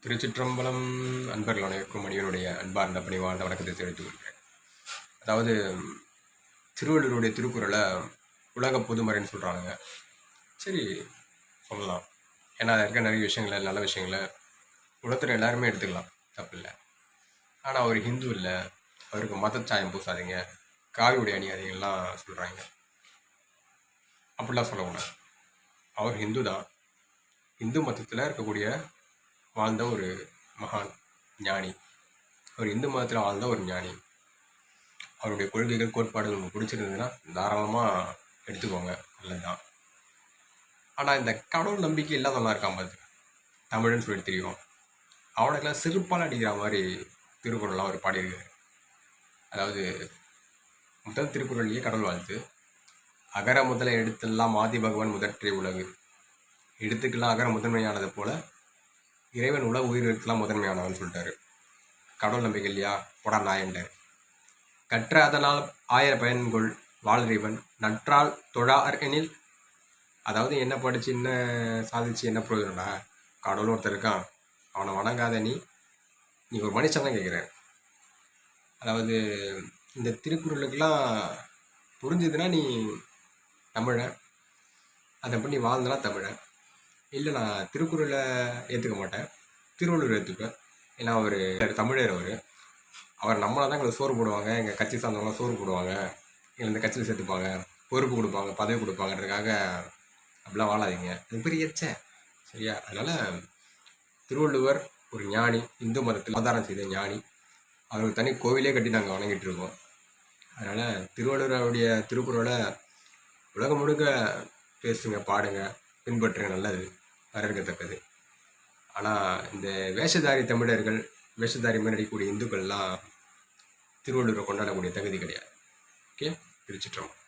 திருச்சிற்றம்பலம். அன்பர்கள் அனைவருக்கும் மனிதனுடைய அன்பார்ந்த பணிவார்ந்த வணக்கத்தை தெரிவித்துக் கொள்கிறேன். அதாவது திருவள்ளுவருடைய திருக்குறளை உலக பொதுமறைன்னு சொல்கிறாங்க. சரி, சொல்லலாம். ஏன்னா அதில் இருக்க நிறைய விஷயங்களை, நல்ல விஷயங்களை உலகத்தில் எல்லாருமே எடுத்துக்கலாம், தப்பு இல்லை. ஆனால் அவர் ஹிந்து இல்லை, அவருக்கு மதச்சாயம் பூசாதீங்க, காவியுடைய அணியாதீங்கலாம் சொல்கிறாங்க. அப்படிலாம் சொல்லக்கூடாது. அவர் ஹிந்து தான். இந்து மதத்தில் இருக்கக்கூடிய வாழ்ந்த ஒரு மகான் ஞானி. அவர் இந்து மதத்தில் வாழ்ந்த ஒரு ஞானி. அவருடைய கொள்கைகள் கோட்பாடுகள் உங்களுக்கு பிடிச்சிருந்ததுன்னா தாராளமாக எடுத்துக்கோங்க, நல்லதுதான். ஆனால் இந்த கடவுள் நம்பிக்கை இல்லாதவெல்லாம் இருக்கான் பார்த்து, தமிழ்னு சொல்லிட்டு தெரியும், அவனுக்கெல்லாம் செருப்பால் அடிக்கிற மாதிரி திருக்குறள்லாம் அவர் பாடியிருக்காரு. அதாவது முதல் திருக்குறள்லேயே கடவுள் வாழ்த்து, அகர முதல எழுத்தெல்லாம் ஆதி பகவான் முதற்றே உலகு, எழுத்துக்கெல்லாம் அகர முதன்மையானது போல இறைவன் உலக உயிர்களுக்கெல்லாம் முதன்மையானவன் சொல்லிட்டாரு. கடவுள் நம்பிக்கை இல்லையா, போடா நாயன்டார். கற்ற அதனால் ஆயிர பயன்கொள் வாழ்றிவன் நற்றால் தொழார் எனில். அதாவது என்ன படித்து என்ன சாதிச்சு என்ன பிரயோஜனடா, கடவுள் ஒருத்தர் இருக்கான், அவனை வணங்காத நீ ஒரு மனுஷன் தான் கேட்குற. அதாவது இந்த திருக்குறளுக்கெல்லாம் புரிஞ்சுதுன்னா நீ தமிழன், அதை பண்ணி வாழ்ந்தனா தமிழன். இல்லை, நான் திருக்குறளை ஏற்றுக்க மாட்டேன், திருவள்ளுவர் ஏற்றுப்பேன். ஏன்னா அவர் தமிழர். அவர் நம்மளை தான் எங்களுக்கு சோறு போடுவாங்க, எங்கள் கட்சி சார்ந்தவங்களாம் சோறு போடுவாங்க, எங்களை இந்த கட்சியில் சேர்த்துப்பாங்க, பொறுப்பு கொடுப்பாங்க, பதவி கொடுப்பாங்கன்றதுக்காக அப்படிலாம் வாழாதீங்க, அது பெரிய சரியா? அதனால் திருவள்ளுவர் ஒரு ஞானி, இந்து மதத்தில் ஆதாரம் செய்த ஞானி. அவருக்கு தனி கோவிலே கட்டி நாங்கள் வணங்கிட்டு இருக்கோம். அதனால் திருவள்ளுவருடைய திருக்குறளை உலகம் முழுக்க பேசுங்க, பாடுங்க, பின்பற்றுங்க, நல்லது, வரவேற்கத்தக்கது. ஆனால் இந்த வேஷதாரி தமிழர்கள், வேஷதாரி மாதிரி நடிக்கக்கூடிய இந்துக்கள்லாம் திருவள்ளுவரை கொண்டாடக்கூடிய தகுதி கிடையாது. ஓகே, திருச்சிற்றம்பலம்.